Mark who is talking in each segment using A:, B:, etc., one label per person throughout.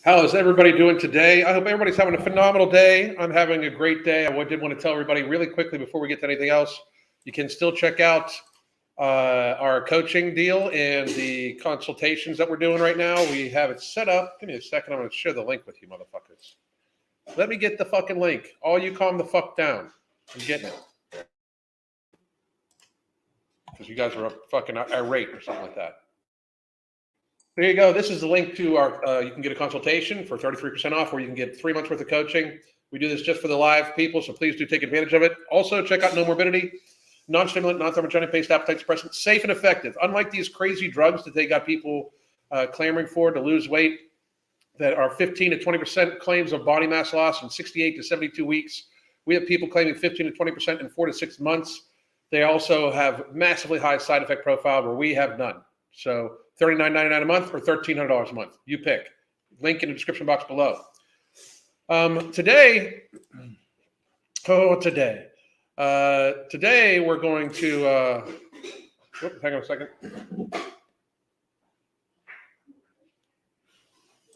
A: How is everybody doing today? I hope everybody's having a phenomenal day. I'm having a great day. I did want to tell everybody really quickly before we get to anything else, you can still check out our coaching deal and the consultations that we're doing right now. We have it set up. Give me a second. I'm going to share the link with you, motherfuckers. Let me get the fucking link. All you calm the fuck down. I'm getting it. Because you guys are fucking irate or something like that. There you go. This is the link to our, you can get a consultation for 33% off, where you can get 3 months worth of coaching. We do this just for the live people, so please do take advantage of it. Also, check out No Morbidity, non-stimulant, non-thermogenic-based appetite suppressant, safe and effective. Unlike these crazy drugs that they got people clamoring for to lose weight, that are 15 to 20% claims of body mass loss in 68 to 72 weeks. We have people claiming 15 to 20% in 4 to 6 months. They also have massively high side effect profile where we have none. So $39.99 a month or $1,300 a month. You pick. Link in the description box below. Today we're going to, hang on a second.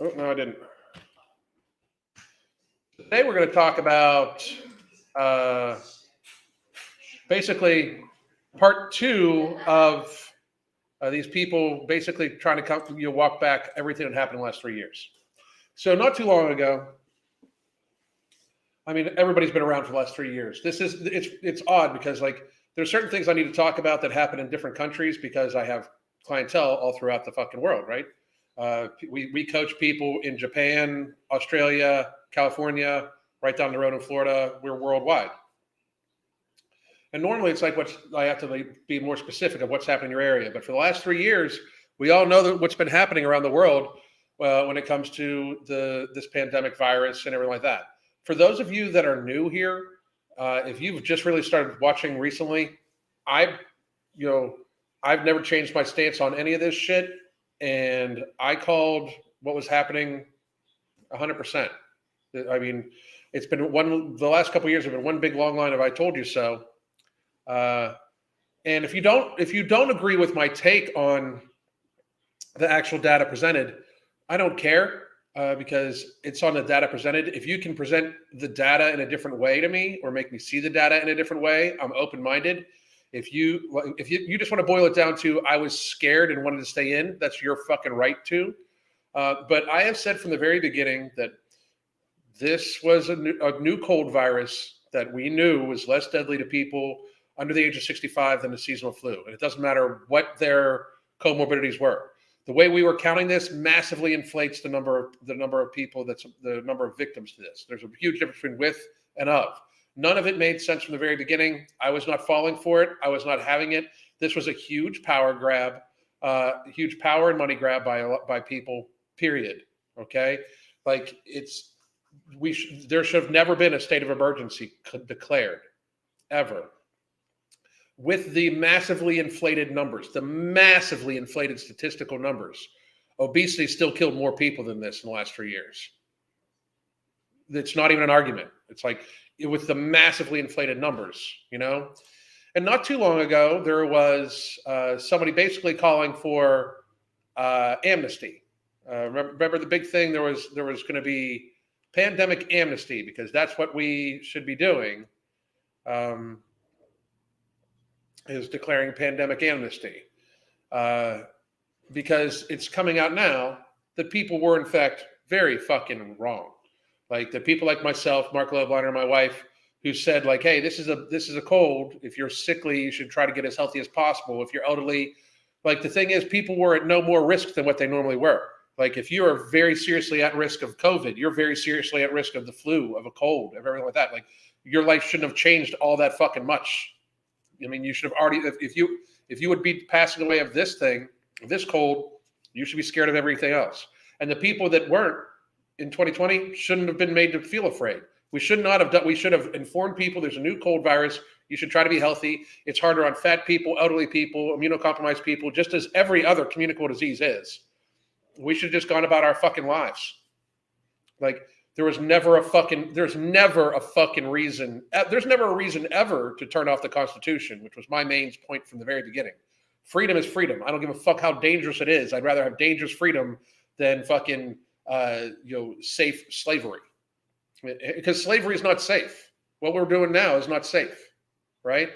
A: Oh, no, I didn't. Today we're going to talk about basically part 2 of these people basically trying to walk back everything that happened in the last 3 years. So not too long ago, I mean, everybody's been around for the last 3 years. It's odd because like there's certain things I need to talk about that happen in different countries because I have clientele all throughout the fucking world, right? We coach people in Japan, Australia, California, right down the road in Florida. We're worldwide. And normally it's like I have to be more specific of what's happening in your area. But for the last 3 years, we all know that what's been happening around the world when it comes to this pandemic virus and everything like that. For those of you that are new here, if you've just really started watching recently, I've never changed my stance on any of this shit. And I called what was happening 100%. I mean, it's been the last couple of years have been one big long line of I told you so. And if you don't agree with my take on the actual data presented, I don't care because it's on the data presented. If you can present the data in a different way to me or make me see the data in a different way, I'm open-minded. If you just want to boil it down to I was scared and wanted to stay in, that's your fucking right to. But I have said from the very beginning that this was a new cold virus that we knew was less deadly to people under the age of 65 than the seasonal flu. And it doesn't matter what their comorbidities were. The way we were counting this massively inflates the number of people, that's the number of victims to this. There's a huge difference between with and of. None of it made sense from the very beginning. I was not falling for it. I was not having it. This was a huge power grab, huge power and money grab by people, period. Okay? Like there should have never been a state of emergency declared, ever. With the massively inflated numbers, the massively inflated statistical numbers, obesity still killed more people than this in the last 3 years. It's not even an argument. It's like with the massively inflated numbers, And not too long ago, there was somebody basically calling for amnesty. Remember the big thing? There was going to be pandemic amnesty because that's what we should be doing. Is declaring pandemic amnesty because it's coming out now that people were in fact very fucking wrong. Like the people like myself, Mark Loveliner, and my wife, who said like, hey, this is a cold. If you're sickly, you should try to get as healthy as possible. If you're elderly, like the thing is, people were at no more risk than what they normally were. Like if you are very seriously at risk of COVID, you're very seriously at risk of the flu, of a cold, of everything like that. Like your life shouldn't have changed all that fucking much. I mean, you should have already, if you would be passing away of this thing, this cold, you should be scared of everything else. And the people that weren't in 2020 shouldn't have been made to feel afraid. We should have informed people there's a new cold virus. You should try to be healthy. It's harder on fat people, elderly people, immunocompromised people, just as every other communicable disease is. We should have just gone about our fucking lives. Like, there's never a reason ever to turn off the Constitution, which was my main point from the very beginning. Freedom is freedom. I don't give a fuck how dangerous it is. I'd rather have dangerous freedom than fucking safe slavery, because slavery is not safe. What we're doing now is not safe, right?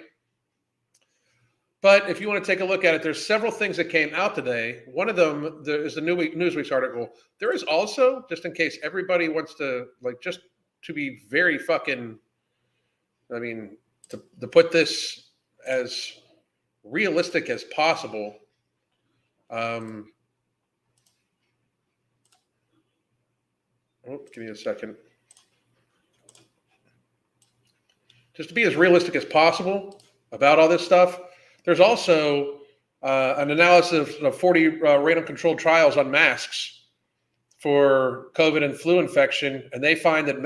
A: But if you want to take a look at it, there's several things that came out today. One of them is the Newsweek's article. There is also, just in case everybody wants to, just to be very fucking, to put this as realistic as possible. Give me a second. Just to be as realistic as possible about all this stuff. There's also an analysis of 40 random controlled trials on masks for COVID and flu infection, and they find that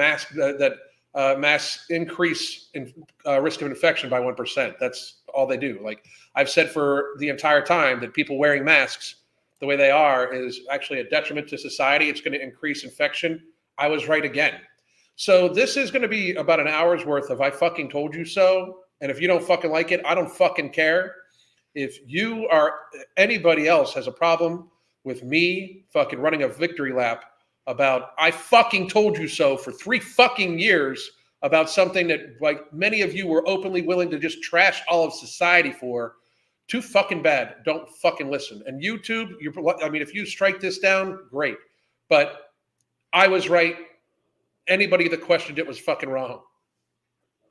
A: masks increase in risk of infection by 1%. That's all they do. Like I've said for the entire time, that people wearing masks the way they are is actually a detriment to society. It's going to increase infection. I was right again. So this is going to be about an hour's worth of I fucking told you so. And if you don't fucking like it, I don't fucking care. If you or anybody else has a problem with me fucking running a victory lap about I fucking told you so for 3 fucking years about something that like many of you were openly willing to just trash all of society for, too fucking bad. Don't fucking listen. And YouTube, if you strike this down, great. But I was right. Anybody that questioned it was fucking wrong.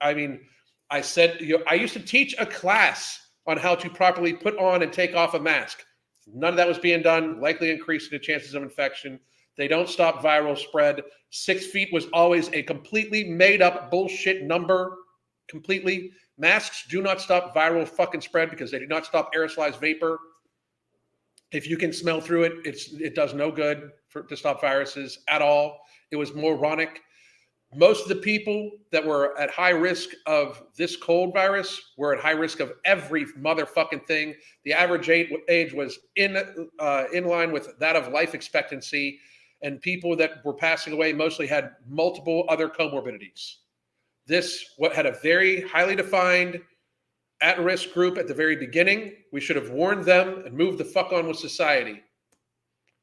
A: I said, I used to teach a class on how to properly put on and take off a mask. None of that was being done, likely increasing the chances of infection. They don't stop viral spread. 6 feet was always a completely made up bullshit number. Completely. Masks do not stop viral fucking spread because they do not stop aerosolized vapor. If you can smell through it, it does no good to stop viruses at all. It was moronic. Most of the people that were at high risk of this cold virus were at high risk of every motherfucking thing. The average age was in line with that of life expectancy, and people that were passing away mostly had multiple other comorbidities. This had a very highly defined at-risk group at the very beginning. We should have warned them and moved the fuck on with society,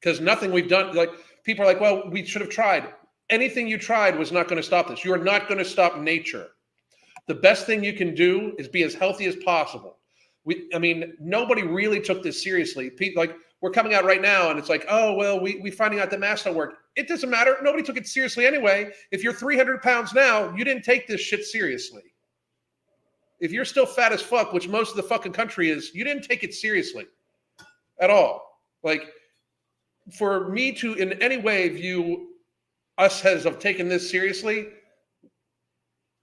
A: because nothing we've done, people are like, well, we should have tried. Anything you tried was not going to stop this. You are not going to stop nature. The best thing you can do is be as healthy as possible. Nobody really took this seriously. We're coming out right now and it's like, oh, well, we finding out that masks don't work. It doesn't matter. Nobody took it seriously anyway. If you're 300 pounds now, you didn't take this shit seriously. If you're still fat as fuck, which most of the fucking country is, you didn't take it seriously at all. For me to in any way view us as of taking this seriously,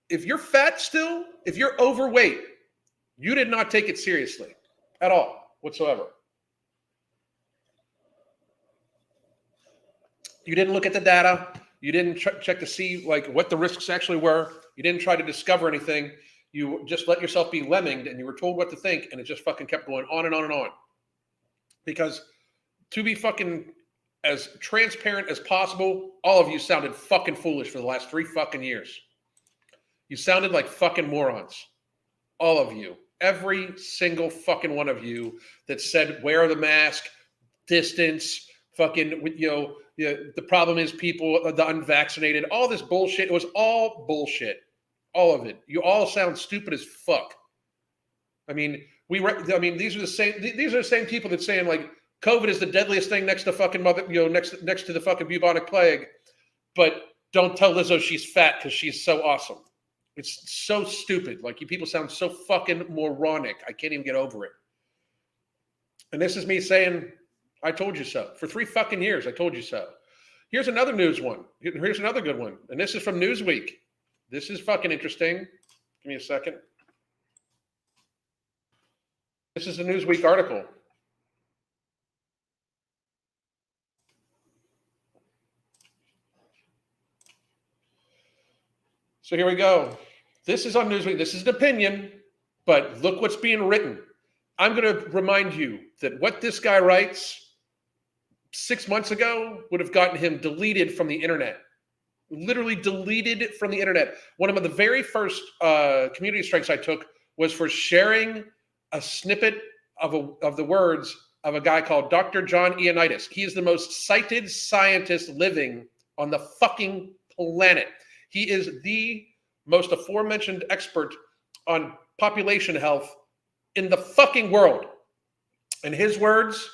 A: if you're fat still, if you're overweight, you did not take it seriously at all whatsoever. You didn't look at the data. You didn't check to see what the risks actually were. You didn't try to discover anything. You just let yourself be lemminged, and you were told what to think, and it just fucking kept going on and on and on. Because to be fucking as transparent as possible, all of you sounded fucking foolish for the last 3 fucking years. You sounded like fucking morons. All of you. Every single fucking one of you that said, wear the mask, distance, fucking, the problem is people, the unvaccinated, all this bullshit. It was all bullshit. All of it. You all sound stupid as fuck. These are the same people that saying COVID is the deadliest thing next to fucking next to the fucking bubonic plague. But don't tell Lizzo she's fat because she's so awesome. It's so stupid. You people sound so fucking moronic. I can't even get over it. And this is me saying, I told you so. For 3 fucking years, I told you so. Here's another news one. Here's another good one. And this is from Newsweek. This is fucking interesting. Give me a second. This is a Newsweek article. So here we go. This is on Newsweek. This is an opinion, but look what's being written. I'm going to remind you that what this guy writes 6 months ago would have gotten him deleted from the internet. Literally deleted from the internet. One of the very first community strikes I took was for sharing a snippet of the words of a guy called Dr. John Ioannidis. He is the most cited scientist living on the fucking planet. He is the most aforementioned expert on population health in the fucking world. And his words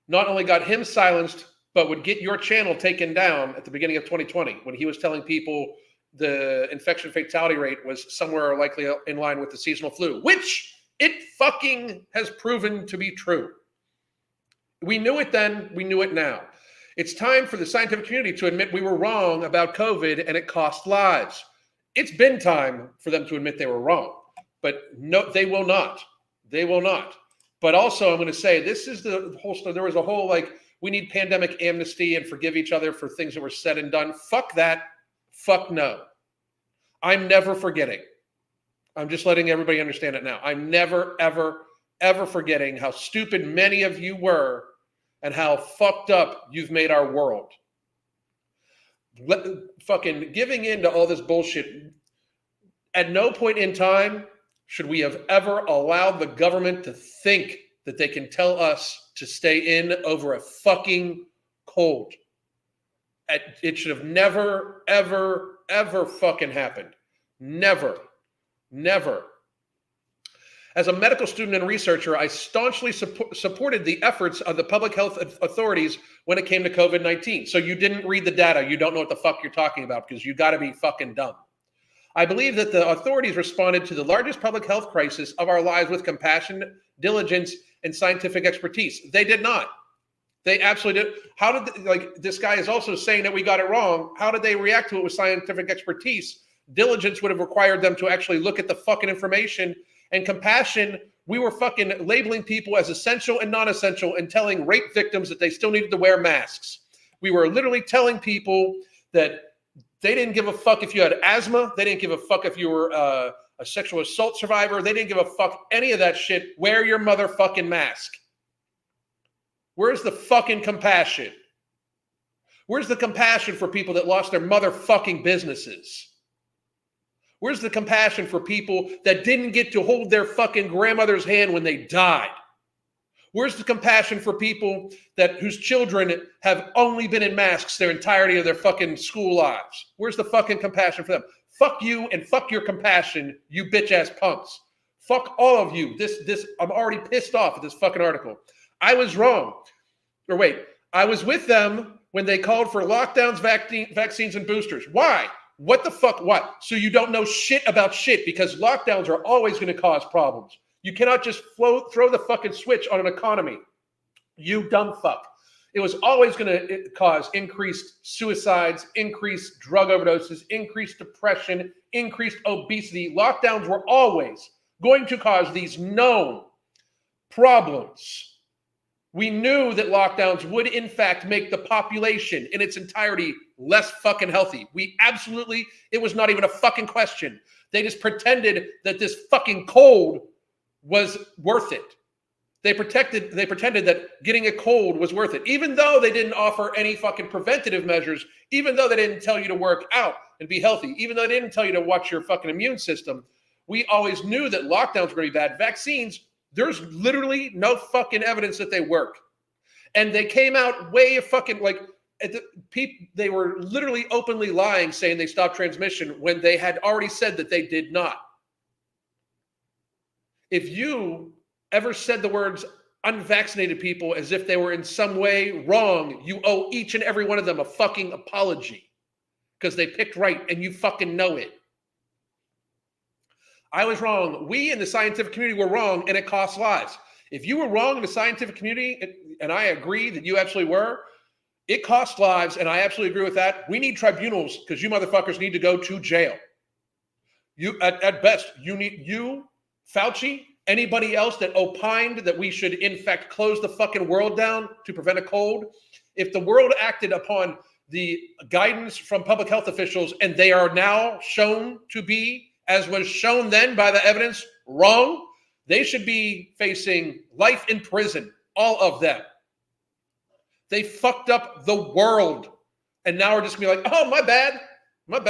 A: not only got him silenced, but would get your channel taken down at the beginning of 2020 when he was telling people the infection fatality rate was somewhere likely in line with the seasonal flu, which it fucking has proven to be true. We knew it then, we knew it now. It's time for the scientific community to admit we were wrong about COVID and it cost lives. It's been time for them to admit they were wrong, but no, they will not. They will not. But also, I'm going to say, this is the whole story. There was a whole, like, we need pandemic amnesty and forgive each other for things that were said and done. Fuck that. Fuck no. I'm never forgetting. I'm just letting everybody understand it now. I'm never, ever, ever forgetting how stupid many of you were and how fucked up you've made our world. Fucking giving in to all this bullshit. At no point in time should we have ever allowed the government to think that they can tell us to stay in over a fucking cold. It should have never, ever, ever fucking happened. Never. Never. As a medical student and researcher, I staunchly supported the efforts of the public health authorities when it came to COVID-19. So you didn't read the data. You don't know what the fuck you're talking about because you got to be fucking dumb. I believe that the authorities responded to the largest public health crisis of our lives with compassion, diligence, and scientific expertise. They did not. They absolutely did. How did, like, this guy is also saying that we got it wrong. How did they react to it with scientific expertise? Diligence would have required them to actually look at the fucking information. And compassion, we were fucking labeling people as essential and non-essential and telling rape victims that they still needed to wear masks. We were literally telling people that they didn't give a fuck if you had asthma. They didn't give a fuck if you were a sexual assault survivor. They didn't give a fuck any of that shit. Wear your motherfucking mask. Where's the fucking compassion? Where's the compassion for people that lost their motherfucking businesses? Where's the compassion for people that didn't get to hold their fucking grandmother's hand when they died? Where's the compassion for people whose children have only been in masks their entirety of their fucking school lives? Where's the fucking compassion for them? Fuck you and fuck your compassion, you bitch ass punks. Fuck all of you. I'm already pissed off at this fucking article. I was wrong. Or wait, I was with them when they called for lockdowns, vaccines, and boosters. Why? What the fuck? What? So you don't know shit about shit because lockdowns are always going to cause problems. You cannot just throw the fucking switch on an economy. You dumb fuck. It was always going to cause increased suicides, increased drug overdoses, increased depression, increased obesity. Lockdowns were always going to cause these known problems. We knew that lockdowns would, in fact, make the population in its entirety less fucking healthy. It was not even a fucking question. They just pretended that this fucking cold was worth it. They pretended that getting a cold was worth it, even though they didn't offer any fucking preventative measures, even though they didn't tell you to work out and be healthy, even though they didn't tell you to watch your fucking immune system. We always knew that lockdowns were going to be bad. Vaccines, there's literally no fucking evidence that they work. And they came out way fucking they were literally openly lying, saying they stopped transmission when they had already said that they did not. If you ever said the words unvaccinated people as if they were in some way wrong, you owe each and every one of them a fucking apology because they picked right and you fucking know it. I was wrong. We in the scientific community were wrong, and it costs lives. If you were wrong in the scientific community, and I agree that you absolutely were, it costs lives, and I absolutely agree with that. We need tribunals because you motherfuckers need to go to jail. You, at best, you, Fauci, anybody else that opined that we should, in fact, close the fucking world down to prevent a cold. If the world acted upon the guidance from public health officials, and they are now shown to be, as was shown then by the evidence, wrong, they should be facing life in prison, all of them. They fucked up the world. And now we're just going to be like, oh, my bad. Oh,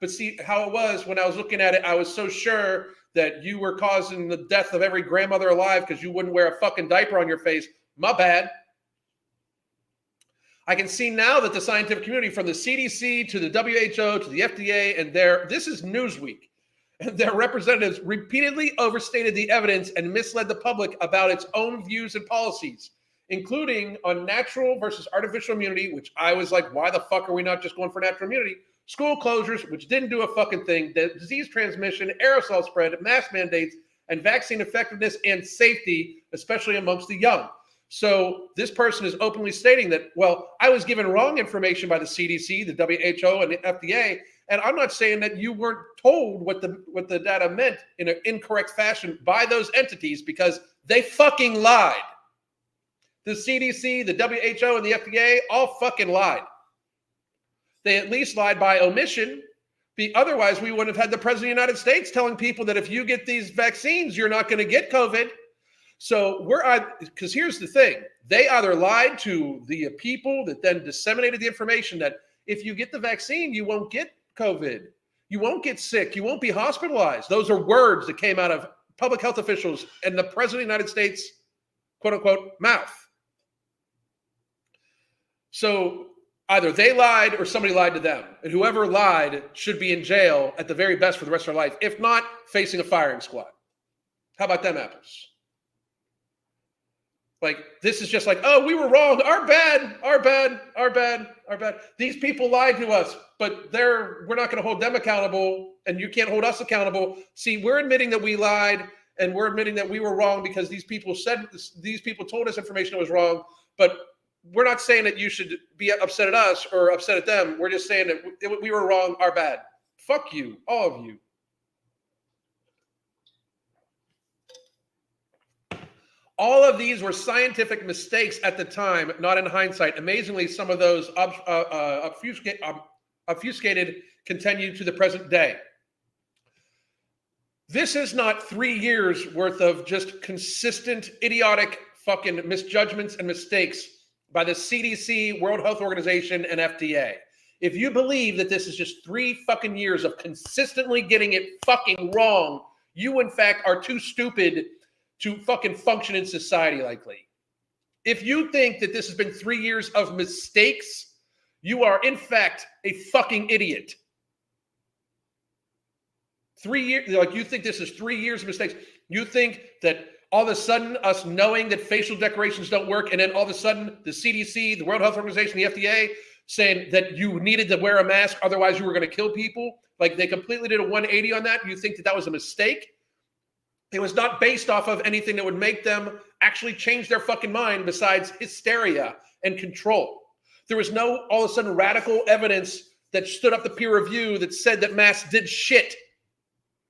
A: but see how it was when I was looking at it, I was so sure that you were causing the death of every grandmother alive because you wouldn't wear a fucking diaper on your face. My bad. I can see now that the scientific community, from the CDC to the WHO to the FDA, and this is Newsweek, and their representatives repeatedly overstated the evidence and misled the public about its own views and policies, including on natural versus artificial immunity, which I was like, why the fuck are we not just going for natural immunity? School closures, which didn't do a fucking thing, the disease transmission, aerosol spread, mask mandates, and vaccine effectiveness and safety, especially amongst the young. So this person is openly stating that, well, I was given wrong information by the CDC, the WHO, and the FDA, and I'm not saying that you weren't told what the data meant in an incorrect fashion by those entities, because they fucking lied. The CDC, the WHO, and the FDA all fucking lied. They at least lied by omission. Otherwise, we wouldn't have had the President of the United States telling people that if you get these vaccines, you're not going to get COVID. So because here's the thing. They either lied to the people that then disseminated the information that if you get the vaccine, you won't get COVID. You won't get sick. You won't be hospitalized. Those are words that came out of public health officials and the President of the United States, quote unquote, mouth. So either they lied or somebody lied to them. And whoever lied should be in jail at the very best for the rest of their life. If not, facing a firing squad. How about them apples? Like, this is just like, oh, we were wrong. Our bad, our bad, our bad, our bad. These people lied to us, but we're not going to hold them accountable, and you can't hold us accountable. See, we're admitting that we lied, and we're admitting that we were wrong because these people told us information that was wrong, but we're not saying that you should be upset at us or upset at them. We're just saying that we were wrong, our bad. Fuck you, all of you. All of these were scientific mistakes at the time, not in hindsight. Amazingly, some of those obfuscated continue to the present day. This is not 3 years worth of just consistent, idiotic fucking misjudgments and mistakes by the CDC, World Health Organization, and FDA. If you believe that this is just 3 fucking years of consistently getting it fucking wrong, you in fact are too stupid to fucking function in society likely. If you think that this has been 3 years of mistakes, you are in fact a fucking idiot. 3 years, like you think this is 3 years of mistakes. You think that all of a sudden us knowing that facial decorations don't work, and then all of a sudden the CDC, the World Health Organization, the FDA saying that you needed to wear a mask, otherwise you were going to kill people. Like they completely did a 180 on that. You think that that was a mistake? It was not based off of anything that would make them actually change their fucking mind besides hysteria and control. There was no all of a sudden radical evidence that stood up to peer review that said that masks did shit.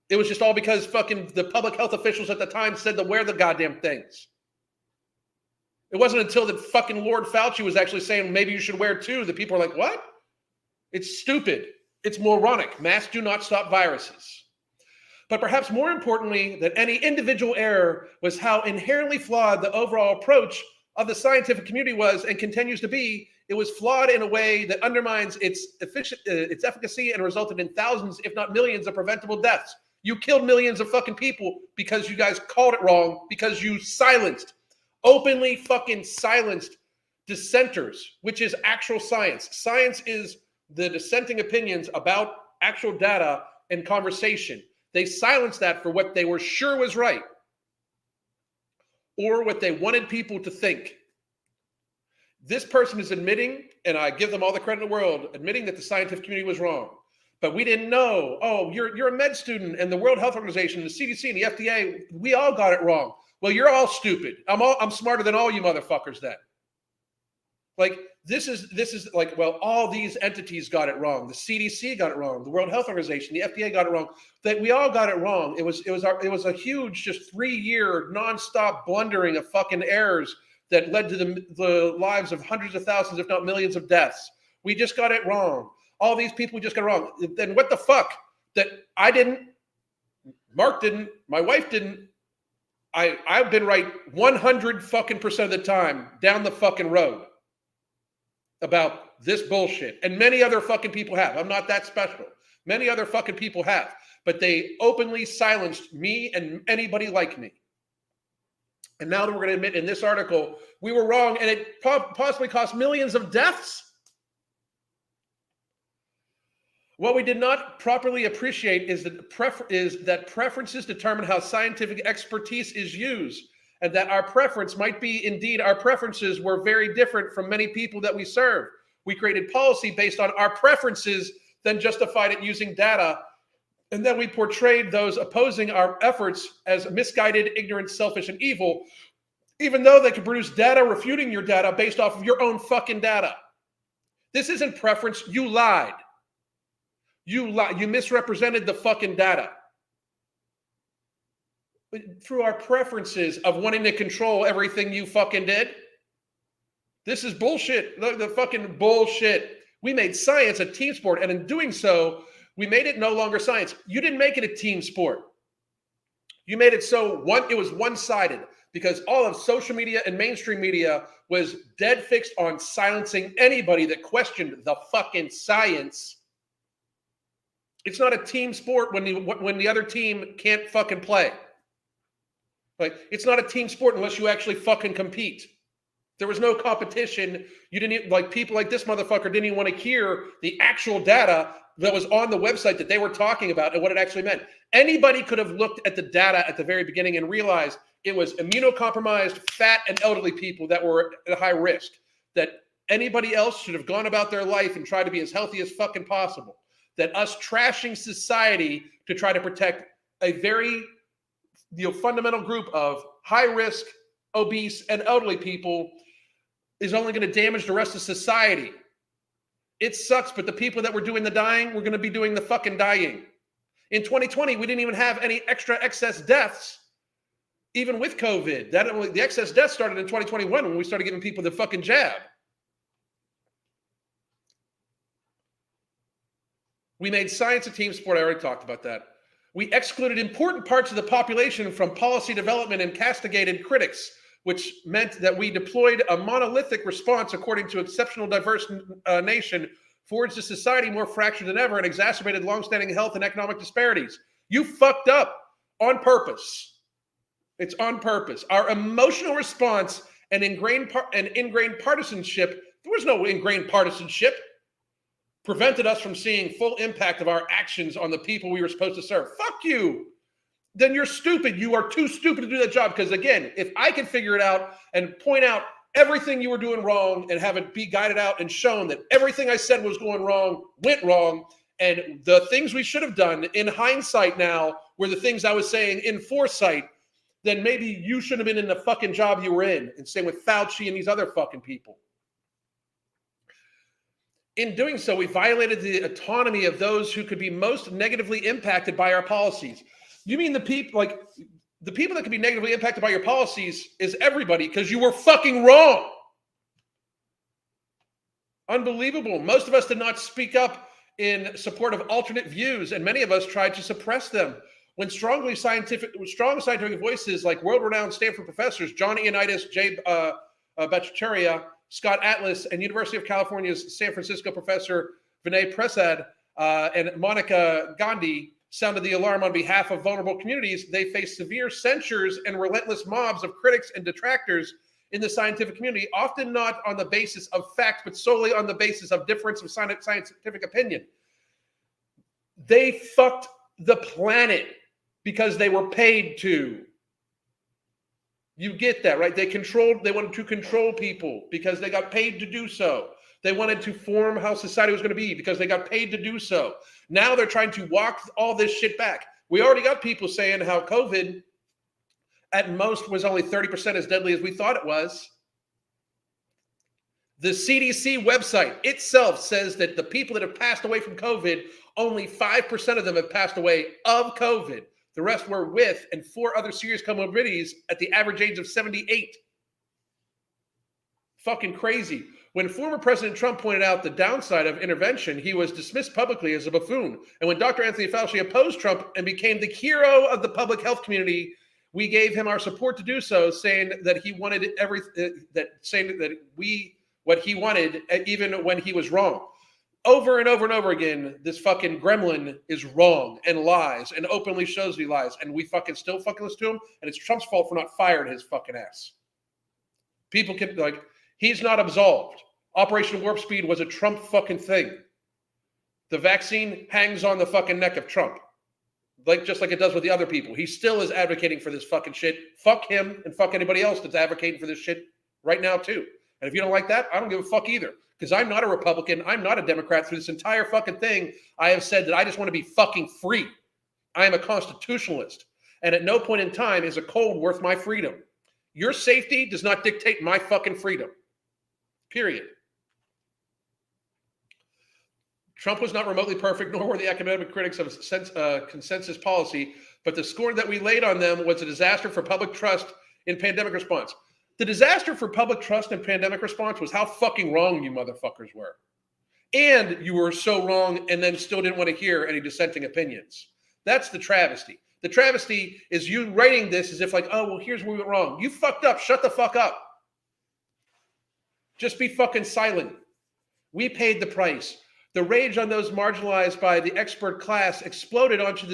A: It was just all because fucking the public health officials at the time said to wear the goddamn things. It wasn't until that fucking Lord Fauci was actually saying maybe you should wear two that people are like, what? It's stupid. It's moronic. Masks do not stop viruses. But perhaps more importantly than any individual error was how inherently flawed the overall approach of the scientific community was and continues to be. It was flawed in a way that undermines its efficacy and resulted in thousands, if not millions, of preventable deaths. You killed millions of fucking people because you guys called it wrong, because you openly fucking silenced dissenters, which is actual science. Science is the dissenting opinions about actual data and conversation. They silenced that for what they were sure was right or what they wanted people to think. This person is admitting, and I give them all the credit in the world, admitting that the scientific community was wrong. But we didn't know. Oh, you're a med student, and the World Health Organization, the CDC, and the FDA, we all got it wrong. Well, you're all stupid. I'm smarter than all you motherfuckers then. Like, this is like, well, all these entities got it wrong. The CDC got it wrong. The World Health Organization, the FDA got it wrong. That we all got it wrong. It was a huge, just 3-year nonstop blundering of fucking errors that led to the lives of hundreds of thousands, if not millions of deaths. We just got it wrong. All these people just got it wrong. Then what the fuck? That I didn't, Mark didn't, my wife didn't. I've been right 100 fucking % of the time down the fucking road about this bullshit. And many other fucking people have. I'm not that special. Many other fucking people have. But they openly silenced me and anybody like me. And now that we're going to admit in this article, we were wrong, and it possibly cost millions of deaths. What we did not properly appreciate is that preferences determine how scientific expertise is used, and that our preference might be indeed our preferences were very different from many people that we serve. We created policy based on our preferences, then justified it using data, and then we portrayed those opposing our efforts as misguided, ignorant, selfish, and evil, even though they could produce data refuting your data based off of your own fucking data. This isn't preference. You lied. You lied. You misrepresented the fucking data. Through our preferences of wanting to control everything you fucking did. This is bullshit. The fucking bullshit. We made science a team sport, and in doing so, we made it no longer science. You didn't make it a team sport. You made it so it was one-sided, because all of social media and mainstream media was dead fixed on silencing anybody that questioned the fucking science. It's not a team sport when the other team can't fucking play. Like, it's not a team sport unless you actually fucking compete. There was no competition. You didn't even, like, people like this motherfucker didn't even want to hear the actual data that was on the website that they were talking about and what it actually meant. Anybody could have looked at the data at the very beginning and realized it was immunocompromised, fat, and elderly people that were at high risk, that anybody else should have gone about their life and tried to be as healthy as fucking possible, that us trashing society to try to protect a very fundamental group of high-risk, obese, and elderly people is only going to damage the rest of society. It sucks, but the people that were doing the dying were going to be doing the fucking dying. In 2020, we didn't even have any extra excess deaths, even with COVID. The excess deaths started in 2021 when we started giving people the fucking jab. We made science a team sport. I already talked about that. We excluded important parts of the population from policy development and castigated critics, which meant that we deployed a monolithic response according to exceptional diverse nation, forged a society more fractured than ever, and exacerbated longstanding health and economic disparities. You fucked up on purpose. It's on purpose. Our emotional response and ingrained partisanship, there was no ingrained partisanship, prevented us from seeing full impact of our actions on the people we were supposed to serve. Fuck you. Then you're stupid. You are too stupid to do that job. Because again, if I can figure it out and point out everything you were doing wrong and have it be guided out and shown that everything I said was going wrong, went wrong, and the things we should have done in hindsight now were the things I was saying in foresight, then maybe you shouldn't have been in the fucking job you were in. And same with Fauci and these other fucking people. In doing so, we violated the autonomy of those who could be most negatively impacted by our policies. You mean the people that could be negatively impacted by your policies is everybody, because you were fucking wrong. Unbelievable. Most of us did not speak up in support of alternate views, and many of us tried to suppress them. When strong scientific voices like world-renowned Stanford professors John Ioannidis, Jay Bhattacharya, Scott Atlas, and University of California's San Francisco professor Vinay Prasad and Monica Gandhi sounded the alarm on behalf of vulnerable communities, they face severe censures and relentless mobs of critics and detractors in the scientific community, often not on the basis of fact, but solely on the basis of difference of scientific opinion. They fucked the planet because they were paid to. You get that, right? They wanted to control people because they got paid to do so. They wanted to form how society was going to be because they got paid to do so. Now they're trying to walk all this shit back. We already got people saying how COVID at most was only 30% as deadly as we thought it was. The CDC website itself says that the people that have passed away from COVID, only 5% of them have passed away of COVID. The rest were with and 4 other serious comorbidities at the average age of 78. Fucking crazy. When former President Trump pointed out the downside of intervention, he was dismissed publicly as a buffoon. And when Dr. Anthony Fauci opposed Trump and became the hero of the public health community, we gave him our support to do so, saying that he wanted what he wanted, even when he was wrong. over and over and over again, this fucking gremlin is wrong and lies and openly shows he lies, and we fucking still fucking listen to him, and it's Trump's fault for not firing his fucking ass. People can, like, he's not absolved. Operation Warp Speed was a Trump fucking thing. The vaccine hangs on the fucking neck of Trump. Just like it does with the other people. He still is advocating for this fucking shit. Fuck him and fuck anybody else that's advocating for this shit right now too. And if you don't like that, I don't give a fuck either. Because I'm not a Republican. I'm not a Democrat. Through this entire fucking thing, I have said that I just want to be fucking free. I am a constitutionalist. And at no point in time is a cold worth my freedom. Your safety does not dictate my fucking freedom. Period. Trump was not remotely perfect, nor were the academic critics of consensus policy, but the scorn that we laid on them was a disaster for public trust in pandemic response. The disaster for public trust in pandemic response was how fucking wrong you motherfuckers were. And you were so wrong and then still didn't want to hear any dissenting opinions. That's the travesty. The travesty is you writing this as if like, oh, well, here's where we went wrong. You fucked up. Shut the fuck up. Just be fucking silent. We paid the price. The rage on those marginalized by the expert class exploded onto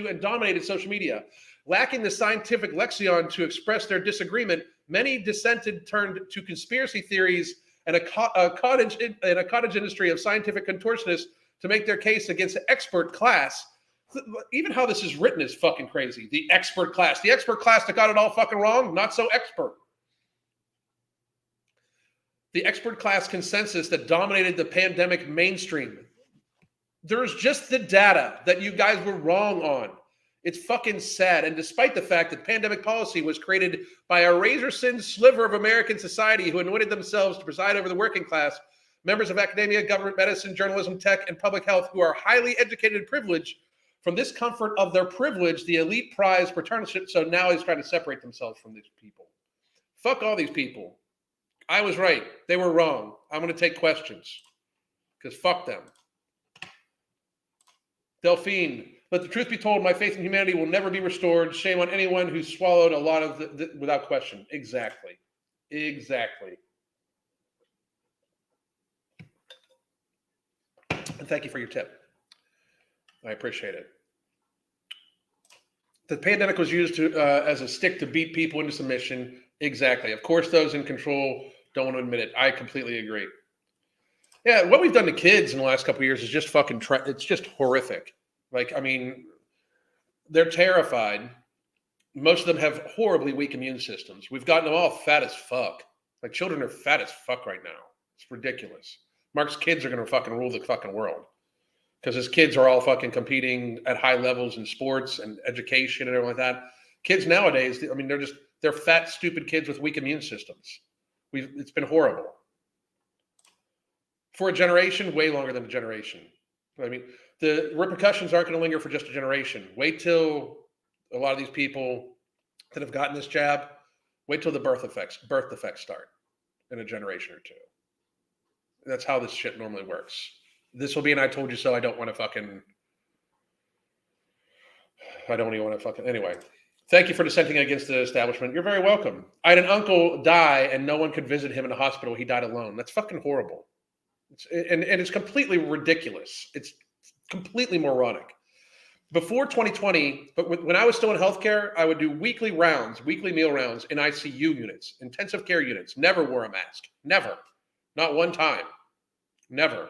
A: and dominated social media. Lacking the scientific lexicon to express their disagreement, many dissented turned to conspiracy theories and a cottage industry of scientific contortionists to make their case against the expert class. Even how this is written is fucking crazy. The expert class that got it all fucking wrong, not so expert. The expert class consensus that dominated the pandemic mainstream. There's just the data that you guys were wrong on. It's fucking sad. And despite the fact that pandemic policy was created by a razor-thin sliver of American society who anointed themselves to preside over the working class, members of academia, government, medicine, journalism, tech, and public health who are highly educated and privileged, from this comfort of their privilege, the elite prize paternalship. So now he's trying to separate themselves from these people. Fuck all these people. I was right. They were wrong. I'm going to take questions because fuck them. Delphine, let the truth be told, my faith in humanity will never be restored. Shame on anyone who swallowed a lot of without question. Exactly. Exactly. And thank you for your tip. I appreciate it. The pandemic was used as a stick to beat people into submission. Exactly. Of course, those in control don't want to admit it. I completely agree. Yeah, what we've done to kids in the last couple of years is just fucking, it's just horrific. Like, I mean, they're terrified. Most of them have horribly weak immune systems. We've gotten them all fat as fuck. Like, children are fat as fuck right now. It's ridiculous. Mark's kids are going to fucking rule the fucking world. Because his kids are all fucking competing at high levels in sports and education and everything like that. Kids nowadays, I mean, they're fat, stupid kids with weak immune systems. It's been horrible. For a generation, way longer than a generation. I mean, the repercussions aren't going to linger for just a generation. Wait till a lot of these people that have gotten this jab, wait till the birth defects start in a generation or two. That's how this shit normally works. This will be an I told you so. I don't even want to fucking, anyway. Thank you for dissenting against the establishment. You're very welcome. I had an uncle die and no one could visit him in a hospital. He died alone. That's fucking horrible. And it's completely ridiculous. It's completely moronic. Before 2020, but when I was still in healthcare, I would do weekly meal rounds in ICU units, intensive care units. Never wore a mask. Never. Not one time. Never.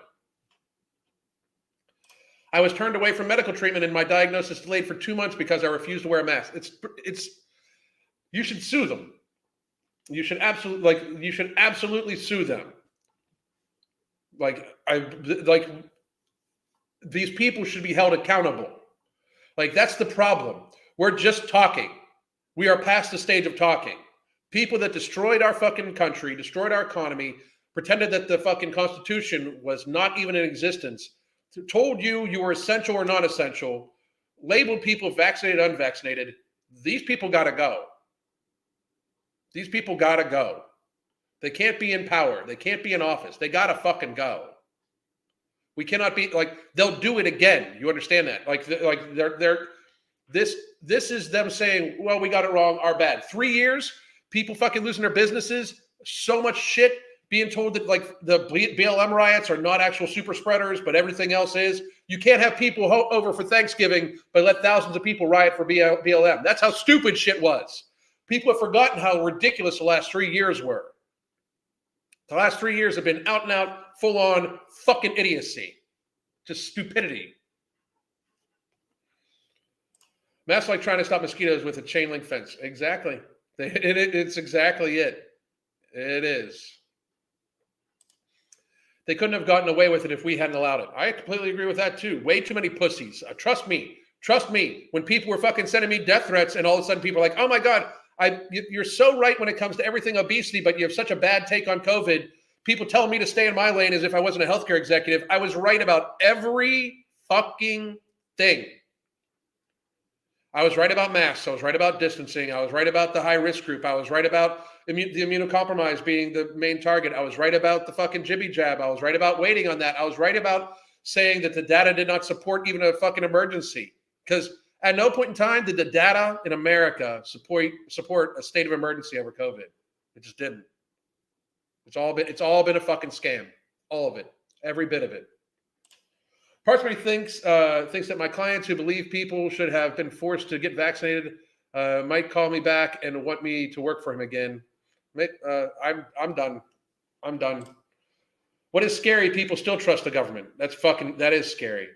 A: I was turned away from medical treatment and my diagnosis delayed for 2 months because I refused to wear a mask. You should sue them. You should absolutely sue them. These people should be held accountable. Like, that's the problem. We're just talking. We are past the stage of talking. People that destroyed our fucking country, destroyed our economy, pretended that the fucking Constitution was not even in existence, told you were essential or not essential, labeled people vaccinated, unvaccinated. These people got to go. These people got to go. They can't be in power. They can't be in office. They got to fucking go. We cannot be like, they'll do it again. You understand that? This is them saying, well, we got it wrong, our bad. 3 years, people fucking losing their businesses, so much shit. being told that like the BLM riots are not actual super spreaders, but everything else is. You can't have people over for Thanksgiving, but let thousands of people riot for BLM. That's how stupid shit was. People have forgotten how ridiculous the last 3 years were. The last 3 years have been out and out, full on fucking idiocy. Just stupidity. That's like trying to stop mosquitoes with a chain link fence. Exactly. It's exactly it. It is. They couldn't have gotten away with it if we hadn't allowed it. I completely agree with that too. Way too many pussies. Trust me. Trust me. When people were fucking sending me death threats and all of a sudden people are like, oh my God, you're so right when it comes to everything obesity, but you have such a bad take on COVID. People telling me to stay in my lane as if I wasn't a healthcare executive. I was right about every fucking thing. I was right about masks. I was right about distancing. I was right about the high risk group. I was right about the immunocompromised being the main target. I was right about the fucking jibby jab. I was right about waiting on that. I was right about saying that the data did not support even a fucking emergency. Because at no point in time did the data in America support a state of emergency over COVID. It just didn't. It's all been a fucking scam. All of it. Every bit of it. Parts of me thinks that my clients who believe people should have been forced to get vaccinated might call me back and want me to work for him again. I'm done. I'm done. What is scary? People still trust the government. That is scary.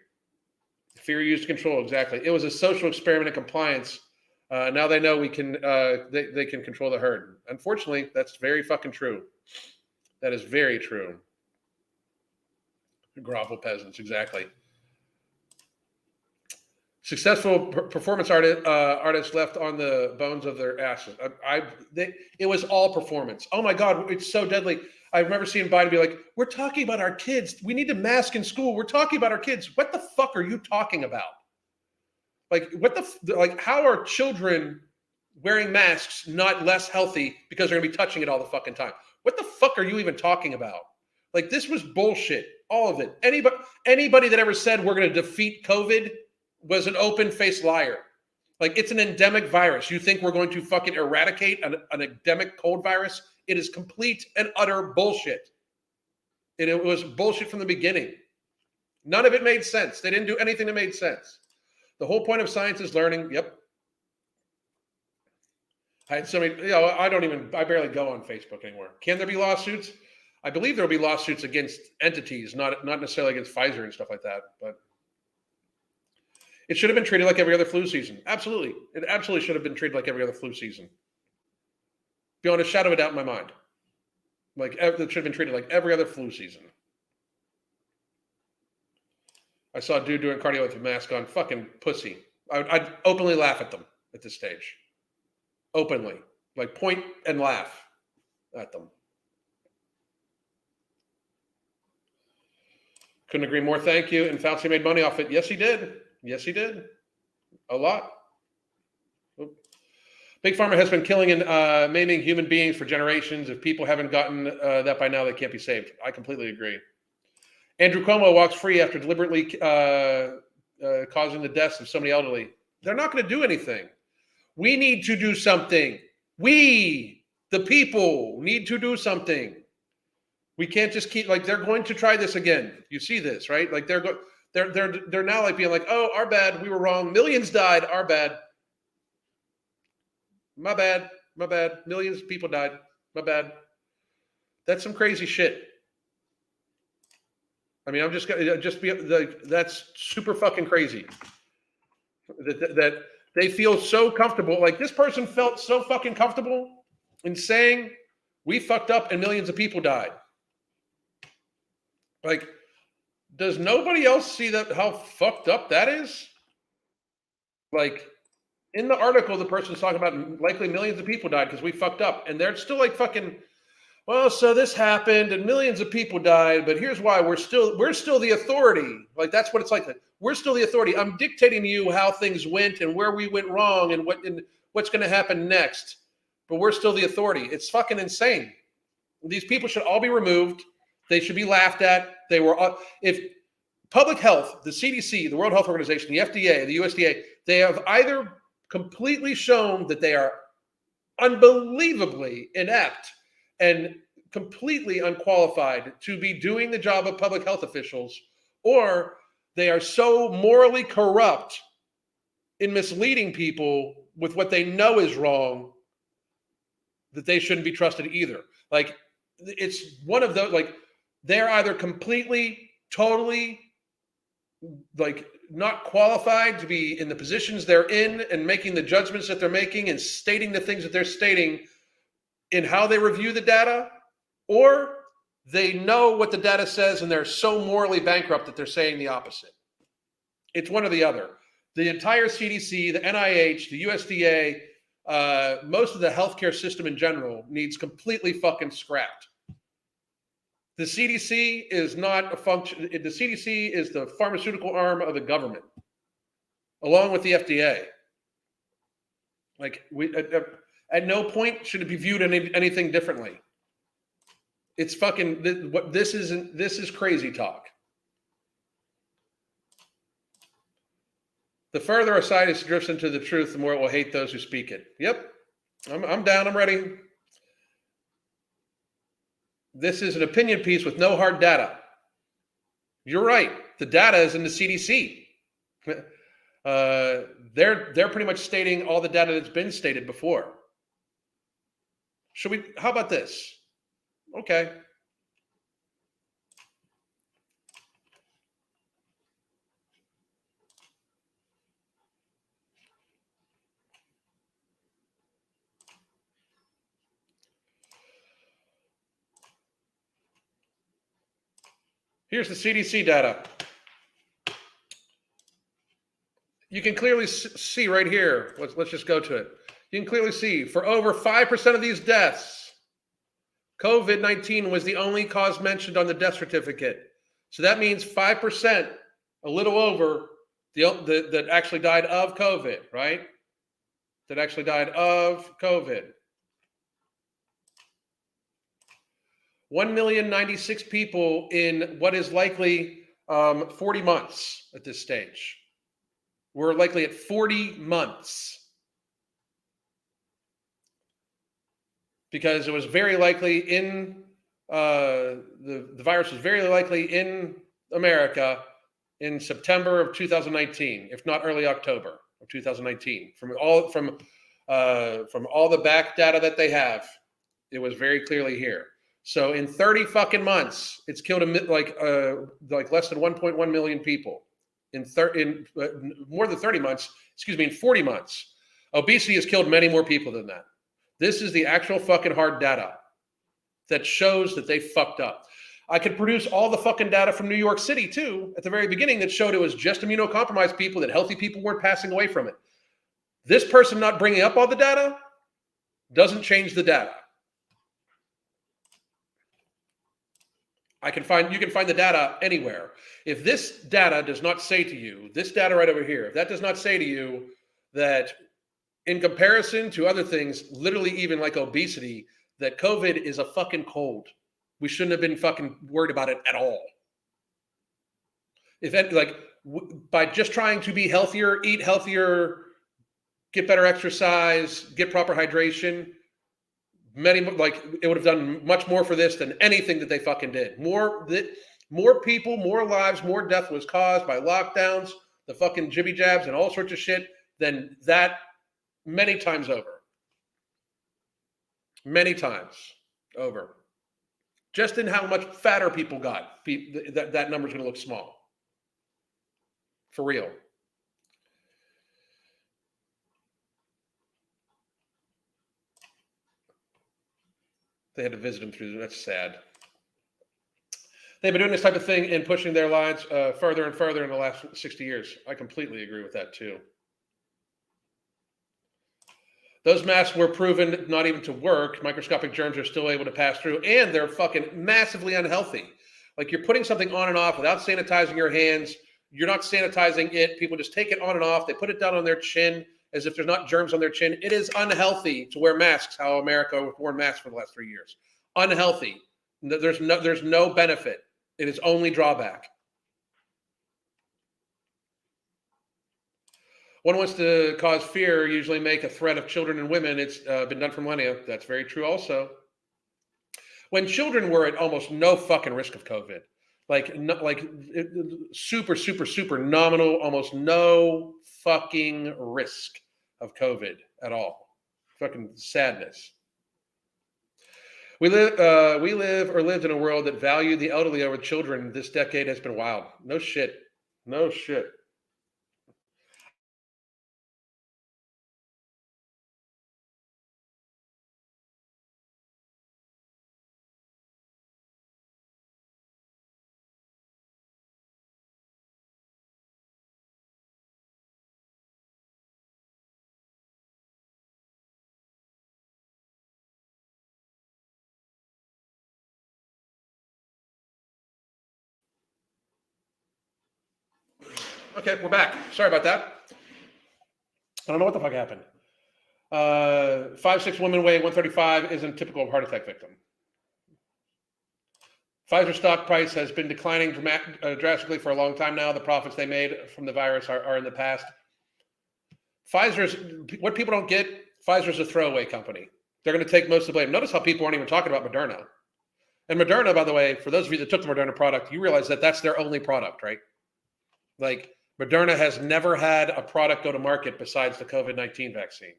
A: Fear used to control. Exactly. It was a social experiment in compliance. Now they know they can control the herd. Unfortunately, that's very fucking true. That is very true. Grovel peasants. Exactly. Successful performance artists left on the bones of their asses. It was all performance. Oh my God, it's so deadly. I remember seeing Biden be like, we're talking about our kids. We need to mask in school. We're talking about our kids. What the fuck are you talking about? Like, how are children wearing masks not less healthy because they're going to be touching it all the fucking time? What the fuck are you even talking about? Like, this was bullshit. All of it. Anybody that ever said we're going to defeat COVID was an open-faced liar. Like, it's an endemic virus. You think we're going to fucking eradicate an endemic cold virus? It is complete and utter bullshit. And it was bullshit from the beginning. None of it made sense. They didn't do anything that made sense. The whole point of science is learning. Yep. I had so many, I barely go on Facebook anymore. Can there be lawsuits? I believe there will be lawsuits against entities, not necessarily against Pfizer and stuff like that, but it should have been treated like every other flu season. Absolutely. It absolutely should have been treated like every other flu season. Beyond a shadow of a doubt in my mind. Like, it should have been treated like every other flu season. I saw a dude doing cardio with a mask on. Fucking pussy. I'd openly laugh at them at this stage. Openly. Like, point and laugh at them. Couldn't agree more. Thank you. And Fauci made money off it. Yes, he did. Yes, he did. A lot. Big Pharma has been killing and maiming human beings for generations. If people haven't gotten that by now, they can't be saved. I completely agree. Andrew Cuomo walks free after deliberately causing the deaths of so many elderly. They're not going to do anything. We need to do something. We, the people, need to do something. We can't just keep, like, they're going to try this again. You see this, right? Like, they're now like being like, oh, our bad, we were wrong. Millions died, our bad. My bad. Millions of people died. My bad. That's some crazy shit. I mean, I'm just gonna be like, that's super fucking crazy. That they feel so comfortable. Like, this person felt so fucking comfortable in saying we fucked up and millions of people died. Like, does nobody else see that how fucked up that is? Like, in the article, the person's talking about likely millions of people died because we fucked up. And they're still like fucking, well, so this happened and millions of people died, but here's why we're still the authority. Like, that's what it's like. We're still the authority. I'm dictating to you how things went and where we went wrong and what's going to happen next. But we're still the authority. It's fucking insane. These people should all be removed. They should be laughed at. They were, if public health, the CDC, the World Health Organization, the FDA, the USDA, they have either completely shown that they are unbelievably inept and completely unqualified to be doing the job of public health officials, or they are so morally corrupt in misleading people with what they know is wrong that they shouldn't be trusted either. Like, it's one of those, like, they're either completely, totally, like, not qualified to be in the positions they're in and making the judgments that they're making and stating the things that they're stating in how they review the data, or they know what the data says and they're so morally bankrupt that they're saying the opposite. It's one or the other. The entire CDC, the NIH, the USDA, most of the healthcare system in general needs completely fucking scrapped. The CDC is not a function. The CDC is the pharmaceutical arm of the government, along with the FDA. Like, we at no point should it be viewed anything differently. It's fucking what this isn't. This is crazy talk. The further a scientist drifts into the truth, the more it will hate those who speak it. Yep, I'm down. I'm ready. This is an opinion piece with no hard data. You're right. The data is in the CDC. They're pretty much stating all the data that's been stated before. How about this? Okay. Here's the CDC data. You can clearly see right here. Let's just go to it. You can clearly see for over 5% of these deaths, COVID-19 was the only cause mentioned on the death certificate. So that means 5%, a little over, that actually died of COVID, right? That actually died of COVID. 1,096,000 people in what is likely 40 months at this stage. We're likely at 40 months. Because it was very likely in, the virus was very likely in America in September of 2019, if not early October of 2019. From all the back data that they have, it was very clearly here. So in 30 fucking months, it's killed like less than 1.1 million people. In more than 30 months, in 40 months, obesity has killed many more people than that. This is the actual fucking hard data that shows that they fucked up. I could produce all the fucking data from New York City too, at the very beginning, that showed it was just immunocompromised people, that healthy people weren't passing away from it. This person not bringing up all the data doesn't change the data. You can find the data anywhere. If this data does not say to you, this data right over here, if that does not say to you that in comparison to other things, literally even like obesity, that COVID is a fucking cold. We shouldn't have been fucking worried about it at all. By just trying to be healthier, eat healthier, get better exercise, get proper hydration, it would have done much more for this than anything that they fucking did. More people, more lives, more death was caused by lockdowns, the fucking jibby jabs, and all sorts of shit than that many times over. Many times over. Just in how much fatter people got, that number's going to look small. For real. They had to visit him through. That's sad. They've been doing this type of thing and pushing their lines further and further in the last 60 years. I completely agree with that too. Those masks were proven not even to work. Microscopic germs are still able to pass through, and they're fucking massively unhealthy. Like, you're putting something on and off without sanitizing your hands. You're not sanitizing it. People just take it on and off. They put it down on their chin as if there's not germs on their chin. It is unhealthy to wear masks, how America has worn masks for the last 3 years. Unhealthy. There's no benefit. It is only drawback. One wants to cause fear, usually make a threat of children and women. It's been done for millennia. That's very true also. when children were at almost no fucking risk of COVID, super, super, super nominal, almost no fucking risk of COVID at all. Fucking sadness. We live or lived in a world that valued the elderly over children. This decade has been wild. No shit. No shit. Okay, we're back. Sorry about that. I don't know what the fuck happened. 5'6" woman weighing 135 isn't typical of heart attack victim. Pfizer stock price has been declining drastically for a long time now. The profits they made from the virus are in the past. What people don't get, Pfizer's a throwaway company. They're going to take most of the blame. Notice how people aren't even talking about Moderna. And Moderna, by the way, for those of you that took the Moderna product, you realize that that's their only product, right? Like, Moderna has never had a product go to market besides the COVID-19 vaccine.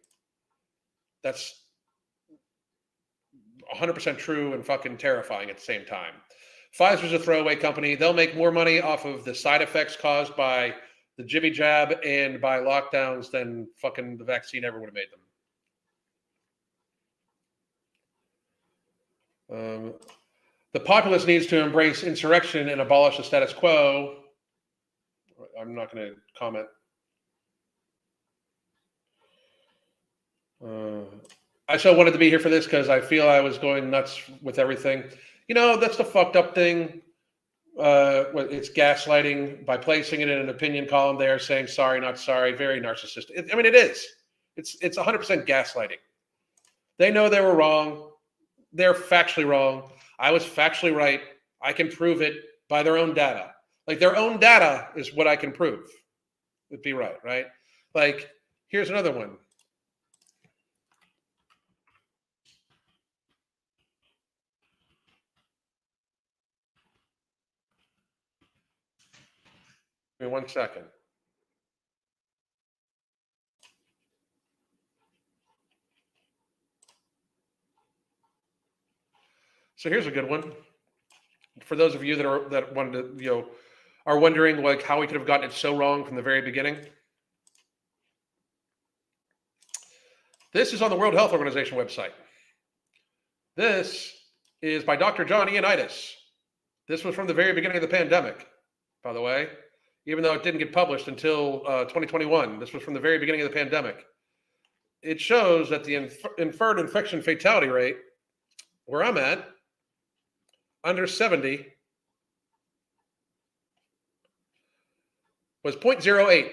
A: That's 100% true and fucking terrifying at the same time. Pfizer's a throwaway company. They'll make more money off of the side effects caused by the jibby jab and by lockdowns than fucking the vaccine ever would have made them. The populace needs to embrace insurrection and abolish the status quo. I'm not going to comment. I so wanted to be here for this because I feel I was going nuts with everything. You know, that's the fucked up thing. It's gaslighting by placing it in an opinion column there, saying sorry, not sorry. Very narcissistic. I mean, it is. It's 100% gaslighting. They know they were wrong. They're factually wrong. I was factually right. I can prove it by their own data. Like, their own data is what I can prove. It'd be right? Like, here's another one. Give me 1 second. So here's a good one. For those of you that wanted to, are wondering like how we could have gotten it so wrong from the very beginning. This is on the World Health Organization website. This is by Dr. John Ioannidis. This was from the very beginning of the pandemic, by the way, even though it didn't get published until 2021. This was from the very beginning of the pandemic. It shows that the inferred infection fatality rate, where I'm at, under 70, was 0.08.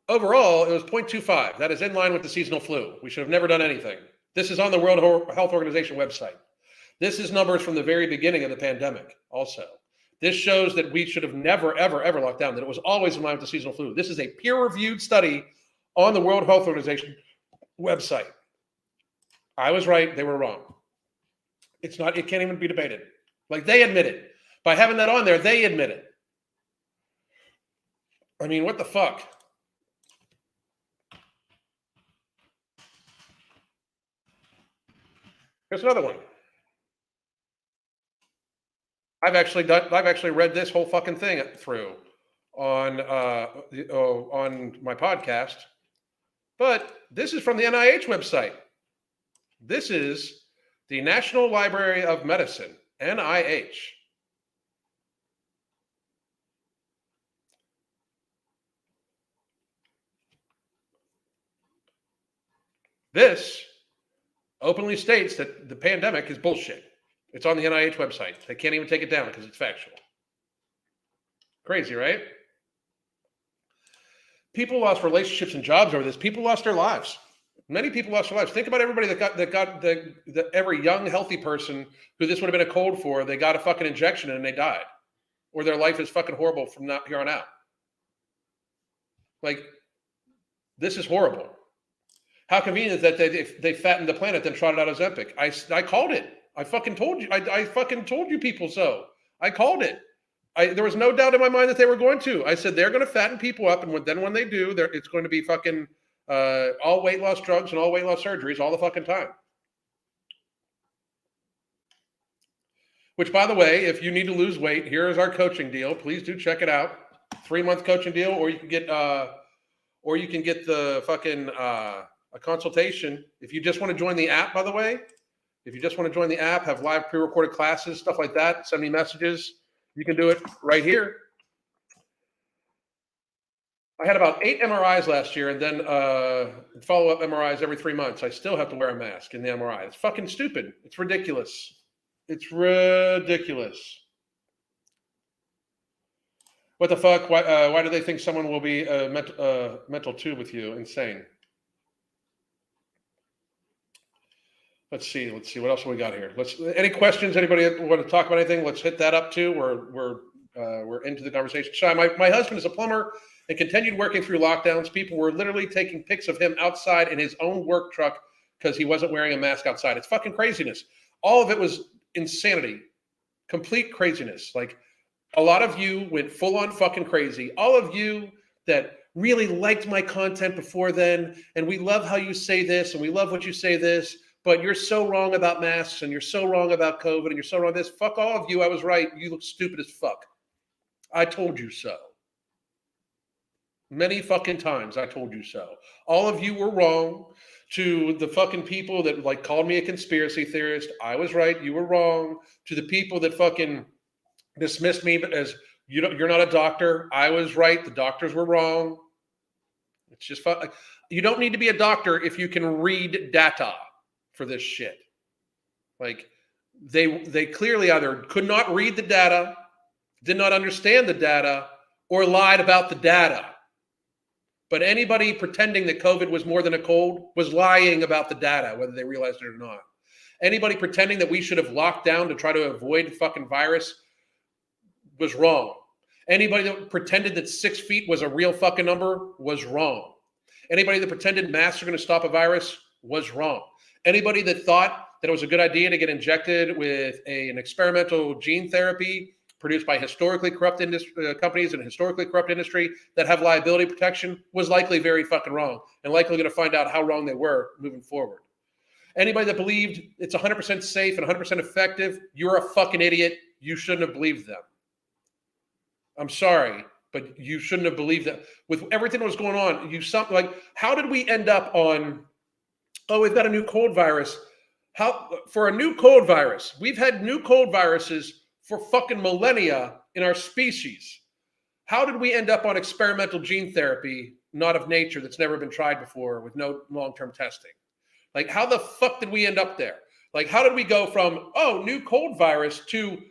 A: Overall, it was 0.25. That is in line with the seasonal flu. We should have never done anything. This is on the World Health Organization website. This is numbers from the very beginning of the pandemic also. This shows that we should have never, ever, ever locked down, that it was always in line with the seasonal flu. This is a peer-reviewed study on the World Health Organization website. I was right. They were wrong. It can't even be debated. Like, they admit it. By having that on there, they admit it. I mean, what the fuck? Here's another one. I've actually read this whole fucking thing through on my podcast, but this is from the NIH website. This is the National Library of Medicine, NIH. This openly states that the pandemic is bullshit. It's on the NIH website. They can't even take it down because it's factual. Crazy, right? People lost relationships and jobs over this. People lost their lives. Many people lost their lives. Think about everybody that every young, healthy person who this would have been a cold for, they got a fucking injection and they died. Or their life is fucking horrible from here on out. Like, this is horrible. How convenient that they fattened the planet, then trotted out Ozempic. I called it. I fucking told you. I fucking told you people so. I called it. There was no doubt in my mind that they were going to. I said they're going to fatten people up, and when they do, it's going to be fucking all weight loss drugs and all weight loss surgeries all the fucking time. Which, by the way, if you need to lose weight, here is our coaching deal. Please do check it out. 3-month coaching deal, or you can get the fucking a consultation. If you just want to join the app, by the way, if you just want to join the app, have live pre-recorded classes, stuff like that, send me messages. You can do it right here. I had about 8 MRIs last year, and then follow-up MRIs every 3 months. I still have to wear a mask in the MRI. It's fucking stupid. It's ridiculous. It's ridiculous. What the fuck? Why do they think someone will be a mental tube with you? Insane. Let's see. What else have we got here? Any questions? Anybody want to talk about anything? Let's hit that up too. We're into the conversation. So my husband is a plumber and continued working through lockdowns. People were literally taking pics of him outside in his own work truck because he wasn't wearing a mask outside. It's fucking craziness. All of it was insanity, complete craziness. Like, a lot of you went full on fucking crazy. All of you that really liked my content before then, and we love how you say this, and we love what you say this, but you're so wrong about masks, and you're so wrong about COVID, and you're so wrong this. Fuck all of you. I was right. You look stupid as fuck. I told you so. Many fucking times I told you so. All of you were wrong. To the fucking people that like called me a conspiracy theorist, I was right. You were wrong. To the people that fucking dismissed me as you're not a doctor, I was right. The doctors were wrong. It's just fun. You don't need to be a doctor if you can read data for this shit. Like, they clearly either could not read the data, did not understand the data, or lied about the data. But anybody pretending that COVID was more than a cold was lying about the data, whether they realized it or not. Anybody pretending that we should have locked down to try to avoid fucking virus was wrong. Anybody that pretended that 6 feet was a real fucking number was wrong. Anybody that pretended masks are going to stop a virus was wrong. Anybody that thought that it was a good idea to get injected with an experimental gene therapy produced by historically corrupt companies and historically corrupt industry that have liability protection was likely very fucking wrong, and likely going to find out how wrong they were moving forward. Anybody that believed it's 100% safe and 100% effective, you're a fucking idiot. You shouldn't have believed them. I'm sorry, but you shouldn't have believed that. With everything that was going on, how did we end up on, oh, we've got a new cold virus. For a new cold virus, we've had new cold viruses for fucking millennia in our species. How did we end up on experimental gene therapy, not of nature, that's never been tried before with no long-term testing? Like, how the fuck did we end up there? Like, how did we go from, oh, new cold virus to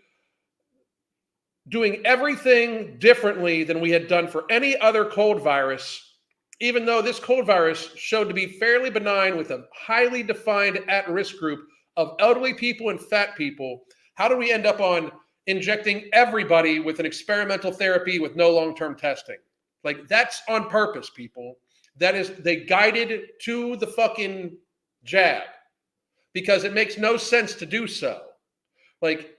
A: doing everything differently than we had done for any other cold virus, even though this cold virus showed to be fairly benign with a highly defined at-risk group of elderly people and fat people? How did we end up on injecting everybody with an experimental therapy with no long-term testing? Like, that's on purpose, people. That is, they guided to the fucking jab because it makes no sense to do so. Like,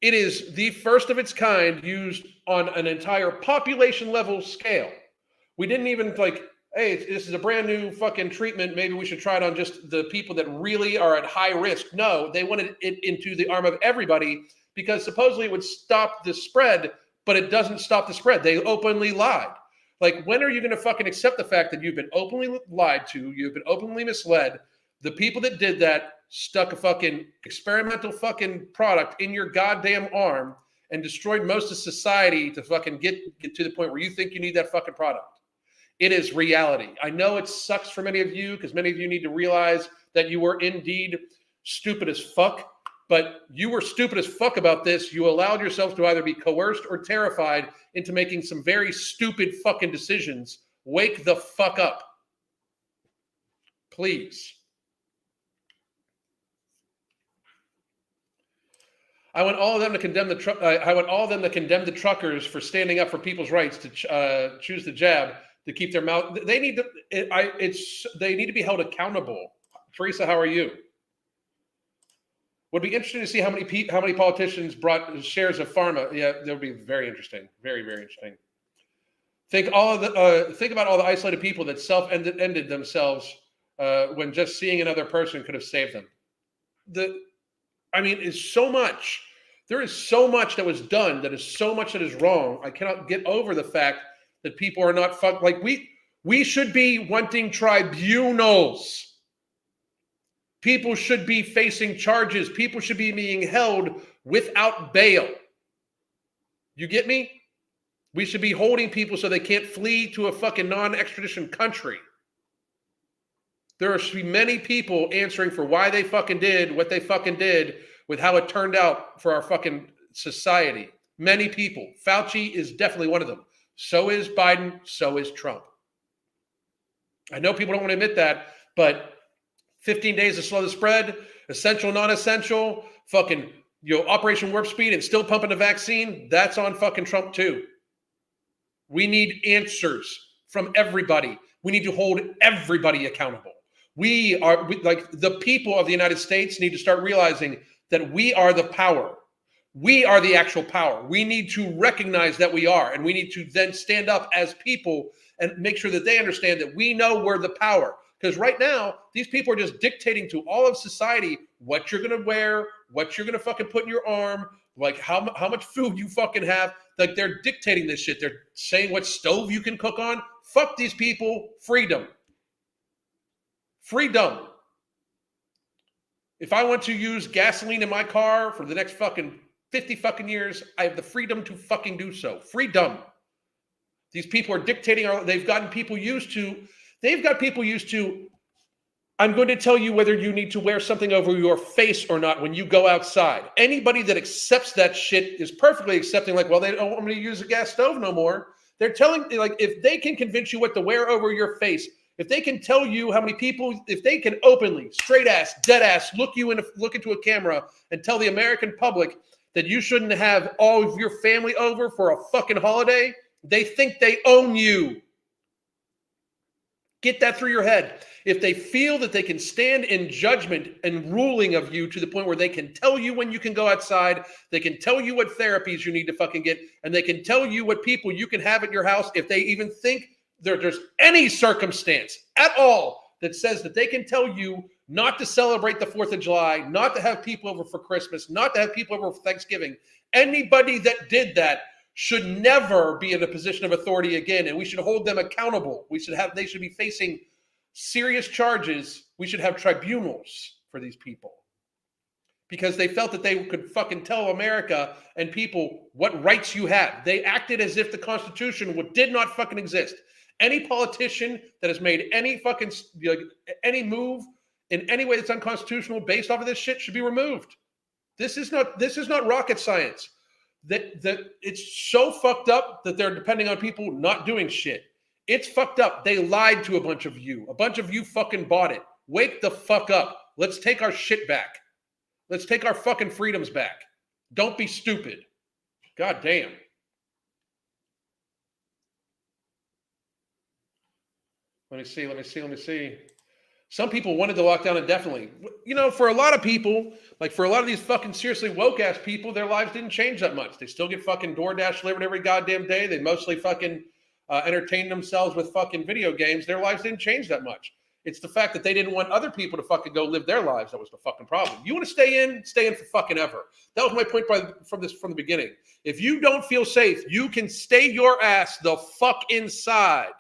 A: it is the first of its kind used on an entire population level scale. We didn't even like, hey, this is a brand new fucking treatment. Maybe we should try it on just the people that really are at high risk. No, they wanted it into the arm of everybody because supposedly it would stop the spread, but it doesn't stop the spread. They openly lied. Like, when are you going to fucking accept the fact that you've been openly lied to? You've been openly misled. The people that did that stuck a fucking experimental fucking product in your goddamn arm and destroyed most of society to fucking get to the point where you think you need that fucking product. It is reality. I know it sucks for many of you because many of you need to realize that you were indeed stupid as fuck, but you were stupid as fuck about this. You allowed yourself to either be coerced or terrified into making some very stupid fucking decisions. Wake the fuck up. Please. I want all of them to condemn the truckers for standing up for people's rights to choose the jab to keep their mouth. They need to. They need to be held accountable. Teresa, how are you? Would be interesting to see how many politicians brought shares of pharma. Yeah, that would be very interesting. Very, very interesting. Think about all the isolated people that ended themselves when just seeing another person could have saved them. It's so much. There is so much that was done. That is so much that is wrong. I cannot get over the fact that people are not like we should be wanting tribunals. People should be facing charges. People should be being held without bail. You get me? We should be holding people so they can't flee to a fucking non-extradition country. There should be many people answering for why they fucking did what they fucking did with how it turned out for our fucking society. Many people. Fauci is definitely one of them. So is Biden. So is Trump. I know people don't want to admit that, but 15 days to slow the spread, essential, non-essential, fucking, Operation Warp Speed and still pumping the vaccine, that's on fucking Trump too. We need answers from everybody. We need to hold everybody accountable. The people of the United States need to start realizing that we are the power. We are the actual power. We need to recognize that we are, and we need to then stand up as people and make sure that they understand that we know we're the power. Because right now, these people are just dictating to all of society what you're going to wear, what you're going to fucking put in your arm, like how much food you fucking have. Like, they're dictating this shit. They're saying what stove you can cook on. Fuck these people. Freedom. Freedom. If I want to use gasoline in my car for the next fucking 50 fucking years, I have the freedom to fucking do so. Freedom. These people are dictating. They've got people used to, I'm going to tell you whether you need to wear something over your face or not when you go outside. Anybody that accepts that shit is perfectly accepting, like, well, they don't want me to use a gas stove no more. They're telling, like, if they can convince you what to wear over your face, if they can tell you how many people, if they can openly, straight ass, dead ass, look into a camera and tell the American public that you shouldn't have all of your family over for a fucking holiday, they think they own you. Get that through your head. If they feel that they can stand in judgment and ruling of you to the point where they can tell you when you can go outside, they can tell you what therapies you need to fucking get, and they can tell you what people you can have at your house, if they even think there's any circumstance at all that says that they can tell you not to celebrate the 4th of July, not to have people over for Christmas, not to have people over for Thanksgiving. Anybody that did that should never be in a position of authority again, and we should hold them accountable. They should be facing serious charges. We should have tribunals for these people because they felt that they could fucking tell America and people what rights you have. They acted as if the Constitution did not fucking exist. Any politician that has made any fucking any move in any way that's unconstitutional based off of this shit should be removed. This is not rocket science. That it's so fucked up that they're depending on people not doing shit. It's fucked up. They lied to a bunch of you. A bunch of you fucking bought it. Wake the fuck up. Let's take our shit back. Let's take our fucking freedoms back. Don't be stupid. God damn. Let me see. Some people wanted to lock down indefinitely. For a lot of people, like for a lot of these fucking seriously woke ass people, their lives didn't change that much. They still get fucking DoorDash delivered every goddamn day. They mostly fucking entertain themselves with fucking video games. Their lives didn't change that much. It's the fact that they didn't want other people to fucking go live their lives that was the fucking problem. You want to stay in for fucking ever. That was my point from the beginning. If you don't feel safe, you can stay your ass the fuck inside.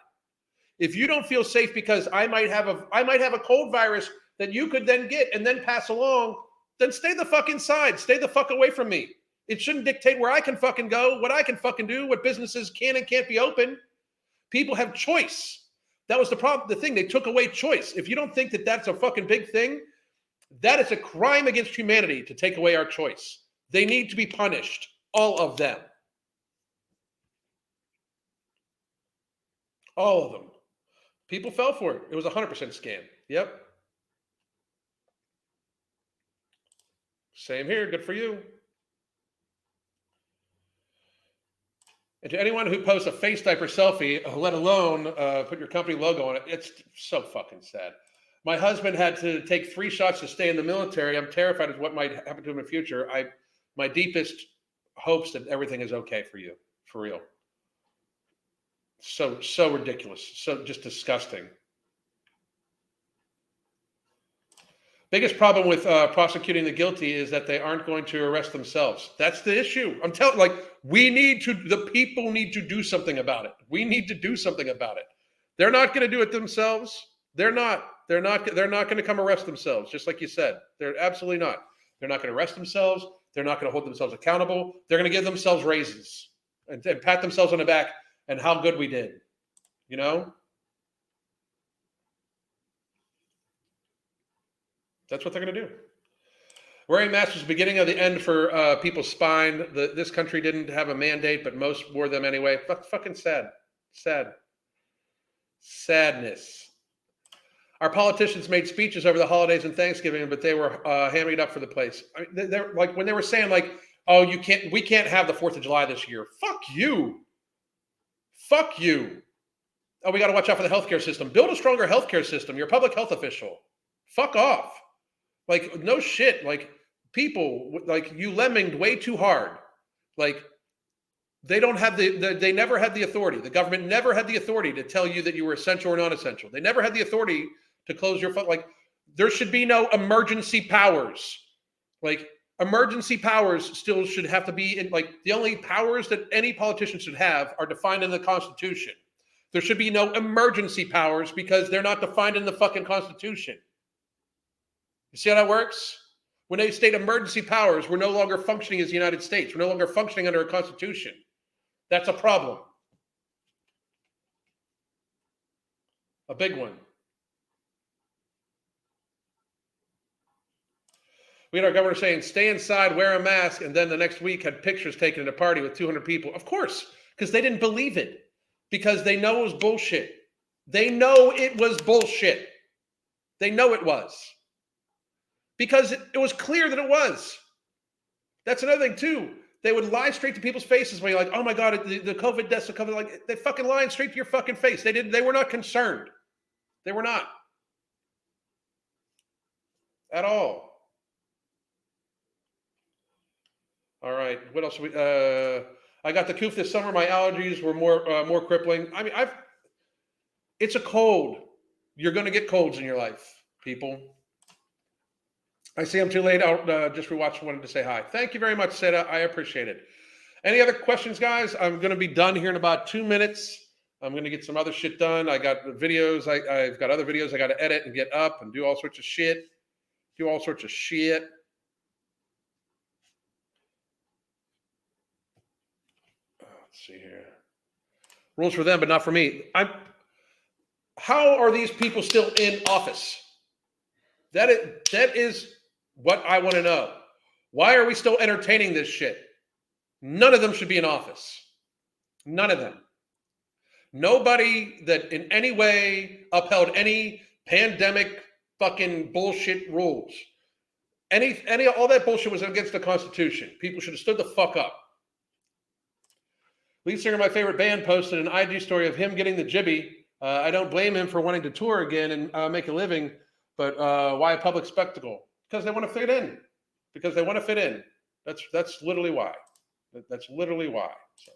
A: If you don't feel safe because I might have a cold virus that you could then get and then pass along, then stay the fuck inside. Stay the fuck away from me. It shouldn't dictate where I can fucking go, what I can fucking do, what businesses can and can't be open. People have choice. That was the problem. The thing, they took away choice. If you don't think that that's a fucking big thing, that is a crime against humanity to take away our choice. They need to be punished. All of them. All of them. People fell for it. It was 100% scam. Yep. Same here. Good for you. And to anyone who posts a face diaper selfie, let alone put your company logo on it, it's so fucking sad. My husband had to take 3 shots to stay in the military. I'm terrified of what might happen to him in the future. My deepest hopes that everything is okay for you, for real. So ridiculous, so just disgusting. Biggest problem with prosecuting the guilty is that they aren't going to arrest themselves. That's the issue. I'm telling, the people need to do something about it. We need to do something about it. They're not going to do it themselves. They're not going to come arrest themselves, just like you said. They're absolutely not. They're not going to arrest themselves. They're not going to hold themselves accountable. They're going to give themselves raises and pat themselves on the back and how good we did, you know? That's what they're going to do. Wearing masks was the beginning of the end for people's spine. This country didn't have a mandate, but most wore them anyway. Fucking sad. Sadness. Our politicians made speeches over the holidays and Thanksgiving, but they were hamming it up for the place. I mean, they're like, when they were saying like, oh, we can't have the 4th of July this year. Fuck you. Oh, we got to watch out for the healthcare system. Build a stronger healthcare system. You're a public health official. Fuck off. Like, no shit. Like, people, like, you lemminged way too hard. Like, they don't have they never had the authority. The government never had the authority to tell you that you were essential or non-essential. They never had the authority to close your phone. Like, there should be no emergency powers. Like, emergency powers still should have to be in, like, the only powers that any politician should have are defined in the Constitution. There should be no emergency powers because they're not defined in the fucking Constitution. You see how that works? When they state emergency powers, we're no longer functioning as the United States. We're no longer functioning under a constitution. That's a problem. A big one. We had our governor saying, stay inside, wear a mask, and then the next week had pictures taken at a party with 200 people. Of course, because they didn't believe it. Because they know it was bullshit. They know it was bullshit. They know it was. Because it was clear that it was. That's another thing, too. They would lie straight to people's faces when you're like, oh my God, the COVID deaths are coming. Like, they fucking lying straight to your fucking face. They were not concerned. They were not. At all. All right. What else? I got the coof this summer. My allergies were more crippling. I mean, it's a cold. You're going to get colds in your life, people. I see I'm too late. I'll just rewatch. Wanted to say hi. Thank you very much, Seda. I appreciate it. Any other questions, guys? I'm going to be done here in about 2 minutes. I'm going to get some other shit done. I got videos. I've got other videos I got to edit and get up and do all sorts of shit. Let's see here. Rules for them, but not for me. How are these people still in office? That is what I want to know. Why are we still entertaining this shit? None of them should be in office. None of them. Nobody that in any way upheld any pandemic fucking bullshit rules. All that bullshit was against the Constitution. People should have stood the fuck up. Lead singer of my favorite band posted an IG story of him getting the jibby. I don't blame him for wanting to tour again and make a living, but why a public spectacle? Because they want to fit in. That's literally why. That's literally why. So,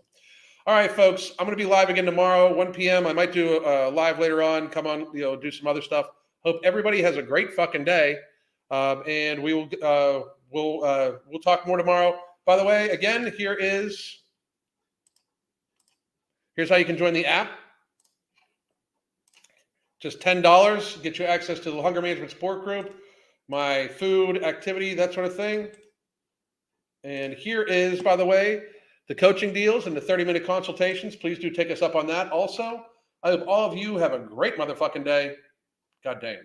A: all right, folks, I'm going to be live again tomorrow, 1 p.m. I might do a live later on. Come on, do some other stuff. Hope everybody has a great fucking day, and we'll talk more tomorrow. By the way, again, here's how you can join the app. Just $10 get you access to the Hunger Management Support Group, my food, activity, that sort of thing. And here is, by the way, the coaching deals and the 30-minute consultations. Please do take us up on that also. I hope all of you have a great motherfucking day. God dang.